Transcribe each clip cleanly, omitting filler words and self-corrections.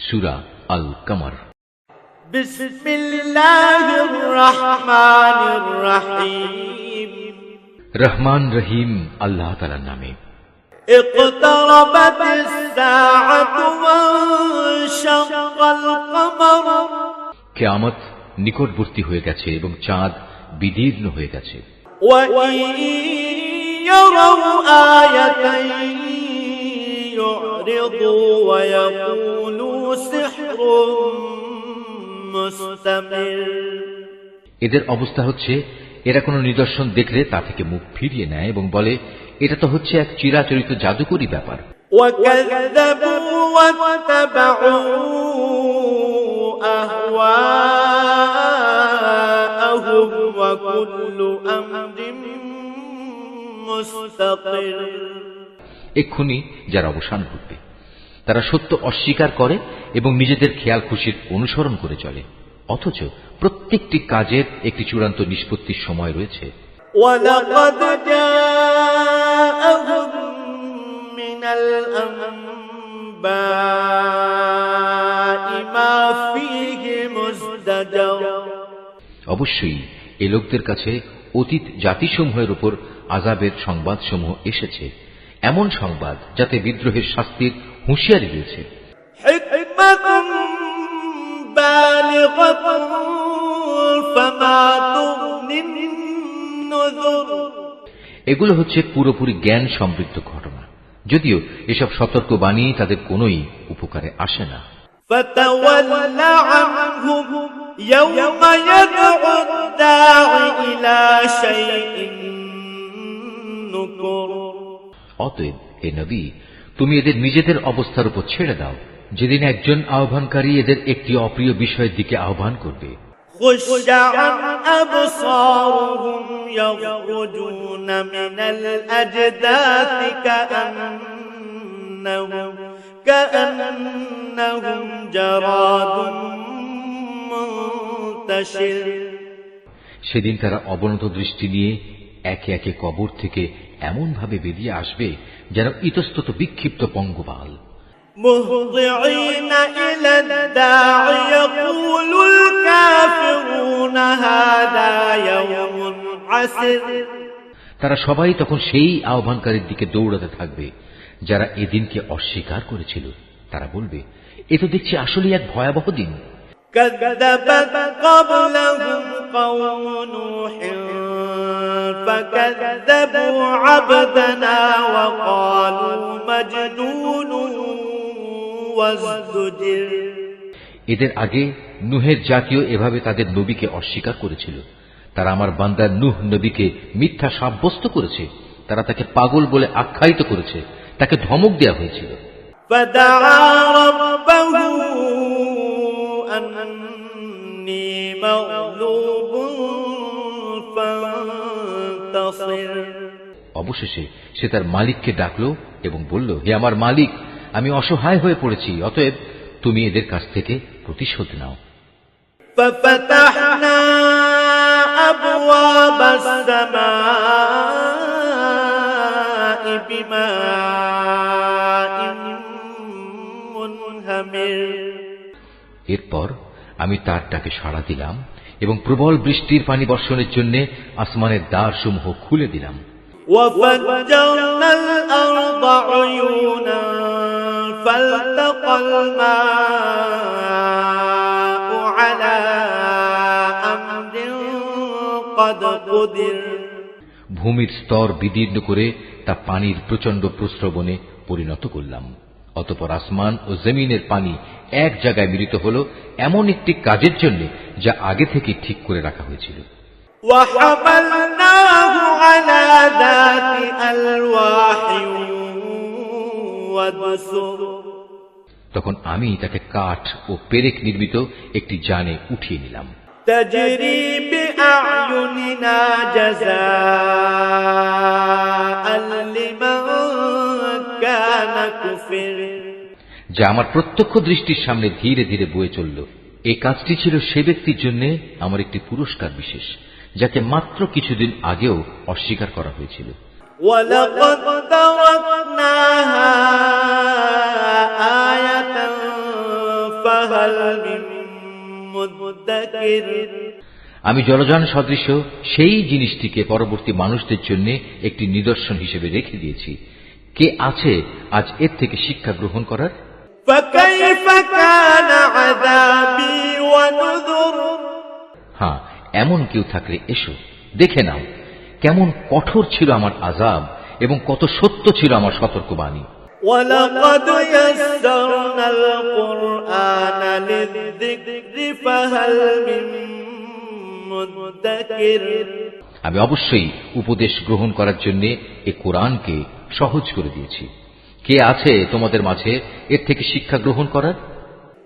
সূরা আল কমর। বিসমিল্লাহির রহমানির রহিম। রহমান রহিম আল্লাহ তাআলার নামে। ইকতারাবাতিস সাআতু ওয়ানশাক্কাল কমর। কিয়ামত নিকটবর্তী হয়ে গেছে এবং চাঁদ বিদীর্ণ হয়ে গেছে। ওয়া ইয়ারাউ আয়াতান ইউরিদু ওয়া ইয়াকুলু সিহরুম মুস্তামির। এদের অবস্থা হচ্ছে, এরা কোনো নিদর্শন দেখলে তা থেকে মুখ ফিরিয়ে নেয় এবং বলে, এটা তো হচ্ছে এক চিরাচরিত জাদুকরী ব্যাপার। ওয়াকাযযাবু ওয়াত্তাবাউ আহওয়াআহুম ওয়া কুল্লু আমরিন মুস্তাকির। এক্ষুনি যার অবসান ঘটবে, তারা সত্য অস্বীকার করে এবং নিজেদের খেয়াল খুশির অনুসরণ করে চলে, অথচ প্রত্যেকটি কাজের একটি চূড়ান্ত নিষ্পত্তির সময় রয়েছে। ওয়ালাকাদ জাআহুম মিনাল আনবাই মা ফীহি মুজদাজার। অবশ্যই এ লোকদের কাছে অতীত জাতিসমূহের উপর আযাবের সংবাদসমূহ এসেছে, এমন সংবাদ যাতে বিদ্রোহের শাস্তির হুঁশিয়ারি রয়েছে। হিকমাতুম বালিগাতুন ফামা তুগনিন নুযুর। এগুলো হচ্ছে পুরোপুরি জ্ঞান সমৃদ্ধ ঘটনা, যদিও এসব সতর্ক বাণী তাদের কোনোই উপকারে আসে না। ফাতাওয়াল্লা আনহুম ইয়াওমা ইয়াদউ দাঈ ইলা শাইইন নুকুর। অতএব হে নবী, তুমি এদের নিজেদের অবস্থার উপর ছেড়ে দাও, যেদিন একজন আহ্বানকারী এদের একটি অপ্রিয় বিষয়ের দিকে আহ্বান করবে। খুশআন আবসারুহুম ইয়াখরুজুনা মিনাল আজদাথি কাআন্নাহুম জারাদুম মুনতাশির। সেদিন তারা অবনত দৃষ্টি নিয়ে একে একে কবর থেকে এমন ভাবে বেরিয়ে আসবে যেন ইতস্তত বিক্ষিপ্ত পঙ্গপাল। মুহতিঈনা ইলা দাঈ ইয়াকুলুল কাফিরুনা হাযা ইয়াওমুন আসির। তারা সবাই তখন সেই আহ্বানকারীর দিকে দৌড়াতে থাকবে যারা এদিনকে অস্বীকার করেছিল। তারা বলবে, এ তো দেখছি আসলেই এক ভয়াবহ দিন। কাযযাবাত ক্বাবলাহুম কওমু নূহিন ফাকাযযাবু আবদানা ওয়া ক্বালু মাজনুনুন ওয়াজদুজির। এদের আগে নূহের জাতীয় এভাবে তাদের নবীকে অস্বীকার করেছিল। তারা আমার বান্দা নূহ নবীকে মিথ্যা সাব্যস্ত করেছে, তারা তাকে পাগল বলে আখ্যায়িত করেছে, তাকে ধমক দেওয়া হয়েছিল। ফাদাআ রাব্বাহু আন্নী মাগলুবুন ফান্তাসির। অবশেষে সে তার মালিককে ডাকল এবং বলল, হে আমার মালিক, আমি অসহায় হয়ে পড়েছি, অতএব তুমি এদের কাছ থেকে প্রতিশোধ নাও। ফাফাতাহনা আবওয়াবাস সামাই বিমাইন মুনহামির। এরপর আমি তার ডাকে সাড়া দিলাম এবং প্রবল বৃষ্টির পানি বর্ষণের জন্য আসমানের দ্বারসমূহ খুলে দিলাম। ওয়াফাজ্জারনাল আরদা উয়ুনান ফালতাকাল মাউ আলা আমরিন ক্বাদ কুদির। ভূমির স্তর বিদীর্ণ করে তা পানির প্রচন্ড প্রস্রবণে পরিণত করলাম। অতঃপর আসমান ও জমিনের পানি এক জায়গায় মিলিত হল এমন একটি কাজের জন্য যা আগে থেকে ঠিক করে রাখা হয়েছিল। ওয়াহামালনাহু আলা যাতি আলওয়াহি ওয়া দুসুর। তখন আমি তাকে কাঠ ও পেরেক নির্মিত একটি যানে উঠিয়ে নিলাম। তাজরি বিআয়ুনিনা জাযাআন লিমান কানা কুফির। যা আমার প্রত্যক্ষ দৃষ্টির সামনে ধীরে ধীরে বয়ে চলল। এই কাজটি ছিল সে ব্যক্তির জন্য আমার একটি পুরস্কার বিশেষ, যাকে মাত্র কিছুদিন আগেও অস্বীকার করা হয়েছিল। ওয়ালাকাদ তারাকনাহা আয়াতান فهل من مدكر আমি জলযান সদৃশ সেই জিনিসটিকে পরবর্তী মানুষদের জন্য একটি নিদর্শন হিসেবে রেখে দিয়েছি। কে আছে আজ এর থেকে শিক্ষা গ্রহণ করার? فكيف كان عذابي ونذر হ্যাঁ, এমন কেউ থাকলে এসো, দেখে নাও কেমন কঠোর ছিল আমার আযাব এবং কত সত্য ছিল আমার সতর্কবাণী। ولقد يسرنا القرآن للذكر فهل من مدكر আমি অবশ্যই উপদেশ গ্রহণ করার জন্য এই কোরআনকে সহজ করে দিয়েছি। কে আছে তোমাদের মাঝে এর থেকে শিক্ষা গ্রহণ করার?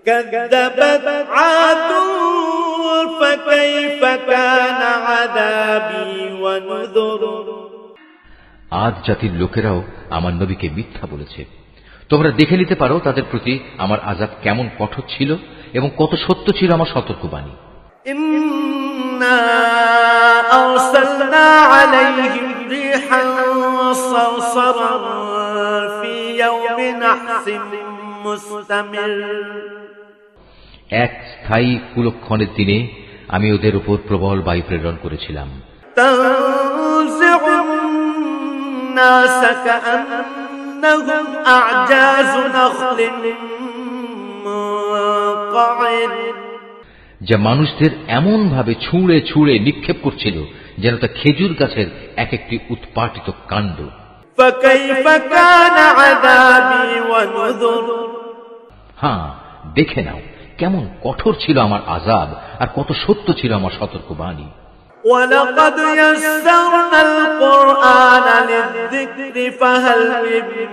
كذبت عاد فكيف كان عذابي ونذر আদ জাতির লোকেরাও আমার নবীকে মিথ্যা বলেছে। তোমরা দেখে নিতে পারো তাদের প্রতি আমার আযাব কেমন কঠোর ছিল এবং কত সত্য ছিল আমার সতর্কবাণী। إنا أرسلنا عليهم ريحا صرصرا في يوم نحس مستمر এক স্থায়ী কুলক্ষণের দিনে আমি ওদের উপর প্রবল বায়ু প্রেরণ করেছিলাম। تنزع الناس كأنهم أعجاز نخل منقعر যা মানুষদের এমন ভাবে ছুঁড়ে ছুঁড়ে নিক্ষেপ করছিল যেন তা খেজুর গাছের এক একটি উৎপাটিত কাণ্ড। فكيف كان عذابي ونذر হ্যাঁ, দেখে নাও কেমন কঠোর ছিল আমার আযাব আর কত সত্য ছিল আমার সতর্কবাণী। ولقد يسرنا القرآن للذكر فهل من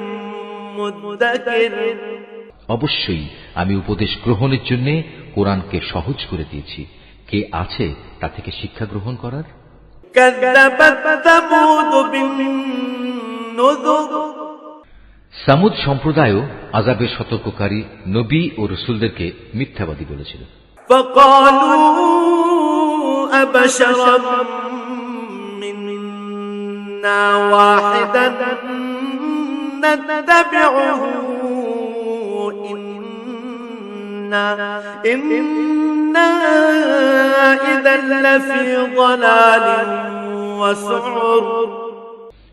مدكر অবশ্যই আমি উপদেশ গ্রহণের জন্য কোরআনকে সহজ করে দিয়েছি। কে আছে তা থেকে শিক্ষা গ্রহণ করার? كذبت ثمود بالنذر সামুদ সম্প্রদায়ও আযাবের সতর্ককারী নবী ও রাসূলদেরকে মিথ্যাবাদী বলেছিল। فقالوا أبشرا منا واحدا نتبعه إنا إذا لفي ضلال وسعر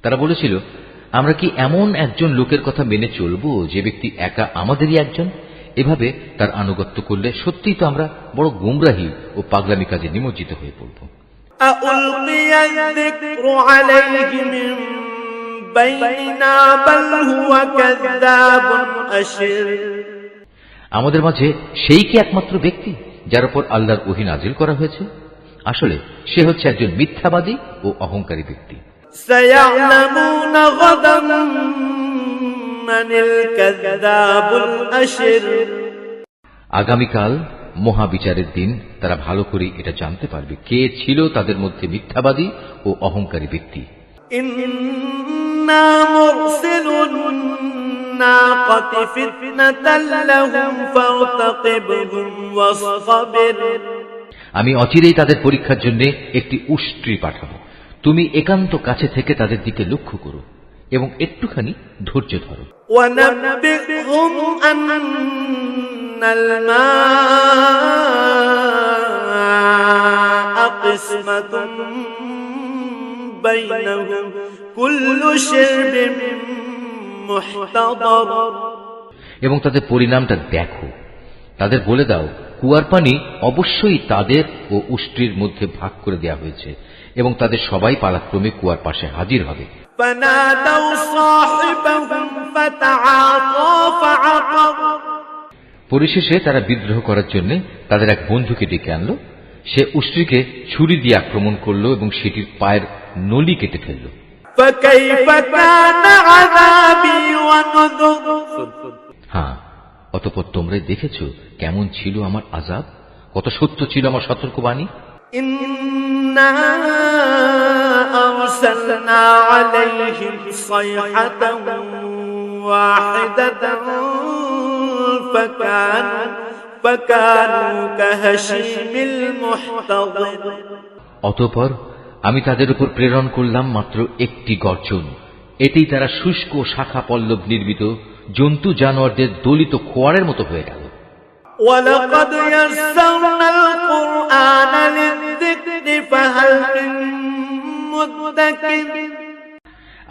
তারা বলেছিল, আমরা কি এমন একজন লোকের কথা মেনে চলব যে ব্যক্তি একা আমাদেরই একজন? এভাবে তার আনুগত্য করলে সত্যিই তো আমরা বড় গুমরাহী ও পাগলামি কাজে নিমজ্জিত হয়ে পড়ব। أألقي الذكر عليه من بيننا بل هو كذاب أشر আমাদের মাঝে সেই কি একমাত্র ব্যক্তি যার উপর আল্লাহর ওহী নাজিল করা হয়েছে? আসলে সে হচ্ছে একজন মিথ্যাবাদী ও অহংকারী ব্যক্তি। سيعلمون غدا من الكذاب الأشر আগামীকাল মহাবিচারের দিন তারা ভালো করে এটা জানতে পারবে কে ছিল তাদের মধ্যে মিথ্যাবাদী ও অহংকারী ব্যক্তি। إنا مرسل الناقة فتنة لهم فارتقبهم واصطبر আমি অচিরেই তাদের পরীক্ষার জন্য একটি উষ্ট্রি পাঠাবো। তুমি একান্ত কাছে থেকে তাদের দিকে লক্ষ্য করো এবং একটুখানি ধৈর্য ধরো। ونبئهم أن الماء قسمة بينهم كل شرب محتضر এবং তাদের পরিণামটা দেখো। তাদের বলে দাও কুয়ার পানি অবশ্যই তাদের ও উষ্ট্রির মধ্যে ভাগ করে দেওয়া হয়েছে এবং তাদের সবাই পালাক্রমে কুয়ার পাশে হাজির হবে। فنادوا صاحبهم فتعاطى فعقر পরিশেষে তারা বিদ্রোহ করার জন্য তাদের এক বন্ধুকে ডেকে আনলো। সে উষ্ট্রিকে ছুরি দিয়ে আক্রমণ করলো এবং সেটির পায়ের নলি কেটে ফেলল। فكيف كان عذابي ونذر হ্যাঁ, অতঃপর তোমরাই দেখেছো কেমন ছিল আমার আযাব, কত সত্য ছিল আমার সতর্কবাণী। إنا أرسلنا عليهم صيحة واحدة فكانوا كهشيم المحتضر অতঃপর আমি তাদের উপর প্রেরণ করলাম মাত্র একটি গর্জন। এতেই তারা শুষ্ক শাখা পল্লব নির্মিত জন্তু জানোয়ারদের দলিত খোয়ারের মতো হয়ে গেল। ولقد يسرنا القرآن للذكر فهل من مدكر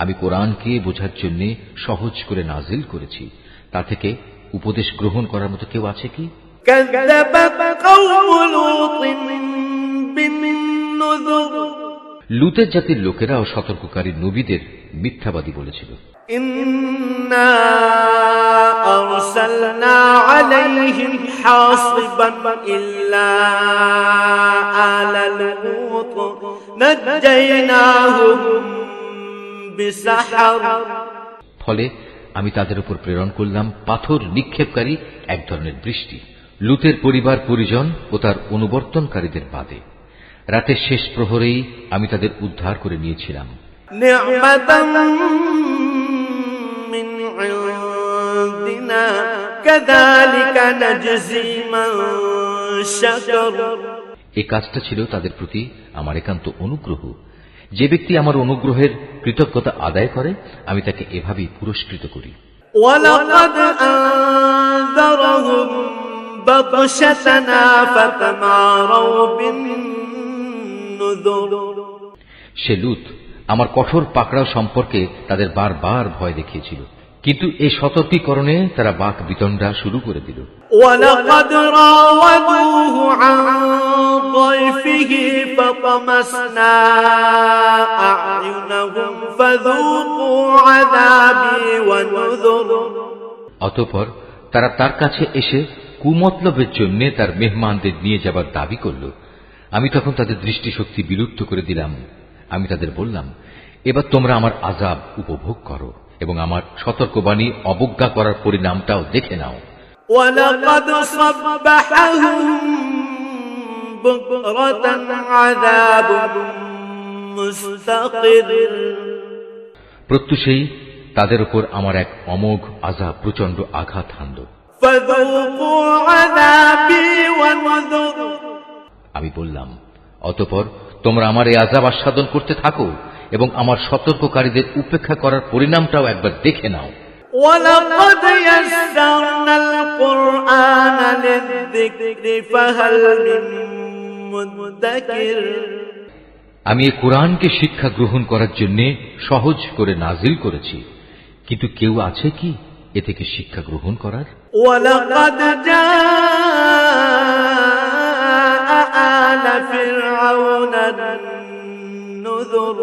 আমি কোরআনকে বোঝার জন্য সহজ করে নাজিল করেছি, তা থেকে উপদেশ গ্রহণ করার মতো কেউ আছে কি? كذبت قوم لوط بالنذر লুতের জাতির লোকেরাও সতর্ককারী নবীদের মিথ্যাবাদী বলেছিল। إنا أرسلنا عليهم حاصبا إلا آل لوط نجيناهم بسحر ফলে আমি তাদের উপর প্রেরণ করলাম পাথর নিক্ষেপকারী এক ধরনের বৃষ্টি, লুতের পরিবার পরিজন ও তার অনুবর্তনকারীদের বাদে। রাতের শেষ প্রহরেই আমি তাদের উদ্ধার করে নিয়েছিলাম। نعمة من عندنا كذلك نجزي من شكر এই কাজটা ছিল তাদের প্রতি আমার একান্ত অনুগ্রহ। যে ব্যক্তি আমার অনুগ্রহের কৃতজ্ঞতা আদায় করে আমি তাকে এভাবেই পুরস্কৃত করি। ولقد أنذرهم بطشتنا فتماروا بالنذر সে লুত আমার কঠোর পাকড়াও সম্পর্কে তাদের বারবার ভয় দেখিয়েছিল, কিন্তু এই সতর্কীকরণে তারা বাক বিতণ্ডা শুরু করে দিল। ولقد راودوه عن ضيفه فطمسنا أعينهم فذوقوا عذابي ونذر অতঃপর তারা তার কাছে এসে কুমতলবের জন্য তার মেহমানদের নিয়ে যাবার দাবি করল। আমি তখন তাদের দৃষ্টিশক্তি বিলুপ্ত করে দিলাম। আমি তাদের বললাম, এবার তোমরা আমার আযাব উপভোগ করো এবং আমার সতর্কবাণী অবজ্ঞা করার পরিণামটাও দেখে নাও। ولقد صبحهم بكرة عذاب مستقر প্রত্যুষেই তাদের উপর আমার এক অমোঘ আযাব প্রচণ্ড আঘাত হানল। فذوقوا عذابي ونذر আমি বললাম, অতঃপর তোমরা আমার এই আযাব আস্বাদন করতে থাকো এবং আমার সতর্ককারীদের উপেক্ষা করার পরিণামটাও একবার দেখে নাও। ولقد يسرنا القرآن للذكر فهل من مدكر আমি এই কোরআনকে শিক্ষা গ্রহণ করার জন্য সহজ করে নাজিল করেছি, কিন্তু কেউ আছে কি এ থেকে শিক্ষা গ্রহণ করার? ولقد جاء آل فرعون النذر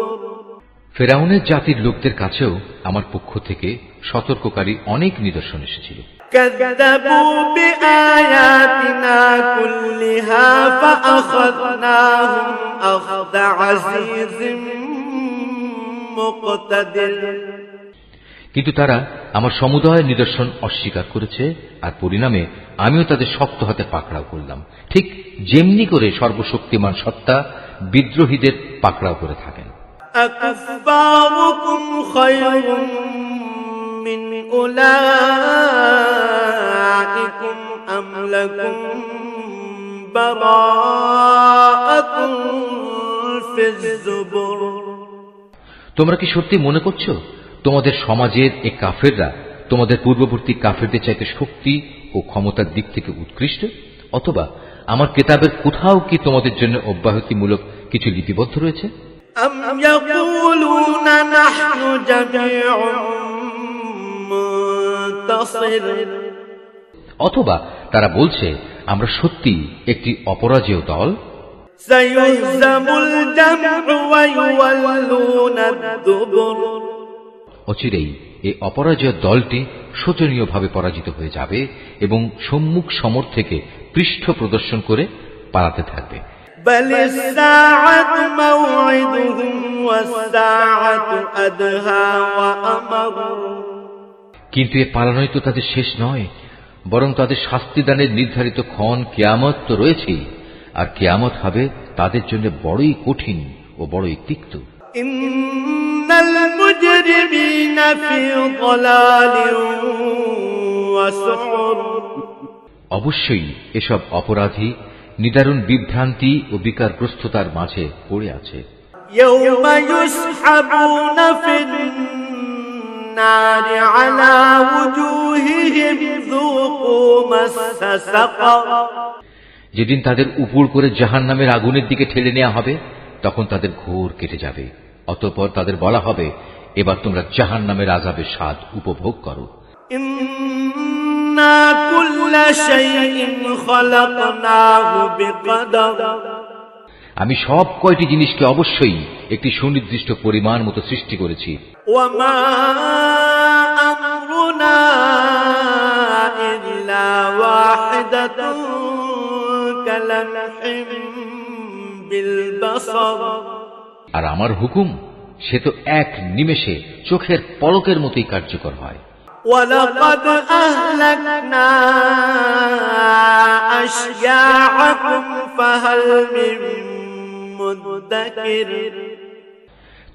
ফেরাউনের জাতির লোকদের কাছেও আমার পক্ষ থেকে সতর্ককারী অনেক নিদর্শন এসেছিল। كذبوا بآياتنا كلها فأخذناهم أخذ عزيز مقتدر কিন্তু তারা আমার সমুদয় নিদর্শন অস্বীকার করেছে, আর পরিণামে আমিও তাদের শক্ত হাতে পাকড়াও করলাম, ঠিক যেমনি করে সর্বশক্তিমান সত্তা বিদ্রোহীদের পাকড়াও করে থাকেন। أكفاركم خير من أولئكم أم لكم براءة في الزبر তোমরা কি সত্যি মনে করছো তোমাদের সমাজের এই কাফেররা তোমাদের পূর্ববর্তী কাফেরদের চাইতে শক্তি ও ক্ষমতার দিক থেকে উৎকৃষ্ট? অথবা আমার কিতাবের কোথাও কি তোমাদের জন্য অব্যাহতিমূলক কিছু লিপিবদ্ধ রয়েছে? أم يقولون نحن جميع منتصر অথবা তারা বলছে আমরা সত্যি একটি অপরাজেয় দল। سيهزم الجمع ويولون الدبر অচিরেই এই অপরাজয় দলটি শোচনীয়ভাবে পরাজিত হয়ে যাবে এবং সম্মুখ সমর থেকে পৃষ্ঠ প্রদর্শন করে পালাতে থাকবে। بل الساعة موعدهم والساعة أدهى وأمر কিন্তু এ পালানোই তো তাদের শেষ নয়, বরং তাদের শাস্তিদানের নির্ধারিত ক্ষণ কিয়ামত তো রয়েছেই, আর কিয়ামত হবে তাদের জন্য বড়ই কঠিন ও বড়ই তিক্ত। إن المجرمين في ضلال وسعر অবশ্যই এসব অপরাধী নিদারুণ বিভ্রান্তি ও বিকারগ্রস্ততার মাঝে পড়ে আছে। يوم يسحبون في النار على وجوههم ذوقوا فذوقوا مس سقر যেদিন তাদের উপর করে জাহান্নামের আগুনের দিকে ঠেলে নেওয়া হবে, তখন তাদের ঘোর কেটে যাবে। অতঃপর তাদের বলা হবে, এবার তোমরা জাহান্নামের আযাবের স্বাদ উপভোগ করো। إنا كل شيء خلقناه بقدر আমি সব কয়টি জিনিসকে অবশ্যই একটি সুনির্দিষ্ট পরিমাণ মতো সৃষ্টি করেছি। وما أمرنا إلا واحدة كلمح بالبصر আর আমার হুকুম সে তো এক নিমেষে চোখের পলকের মতোই কার্যকর হয়। ولقد أهلكنا أشياعكم فهل من مدكر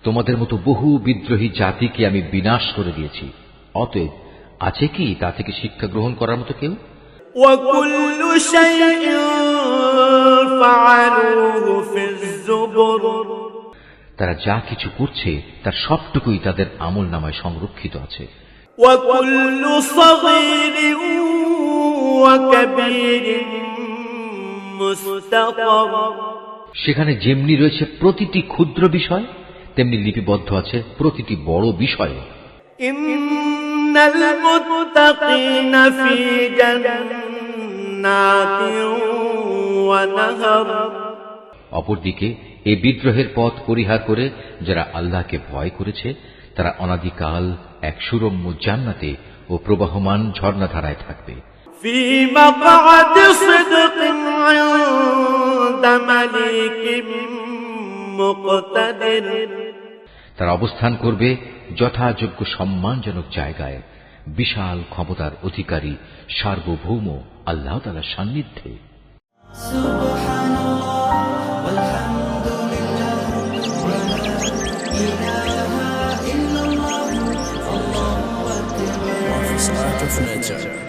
তোমাদের মতো বহু বিদ্রোহী জাতিকে আমি বিনাশ করে দিয়েছি, অতএব আছে কি তা থেকে শিক্ষা গ্রহণ করার মতো কেউ? وكل شيء فعلوه في الزبر তারা যা কিছু করছে তার সবটুকুই তাদের আমল নামায় সংরক্ষিত আছে। وكل صغير وكبير مستطر সেখানে যেমনি রয়েছে প্রতিটি ক্ষুদ্র বিষয়, তেমনি লিপিবদ্ধ আছে প্রতিটি বড় বিষয়। إن المتقين في جنات ونهر অপরদিকে এই বিদ্রোহের পথ পরিহার করে যারা আল্লাহকে ভয় করেছে, তারা অনাদিকাল এক সুরম্য জান্নাতে ও প্রবাহমান ঝর্ণাধারায় থাকবে। في مقعد صدق عند مليك مقتدر তারা অবস্থান করবে যথাযোগ্য সম্মানজনক জায়গায়, বিশাল ক্ষমতার অধিকারী সার্বভৌম আল্লাহ তাআলার সান্নিধ্যে। Art of Nature.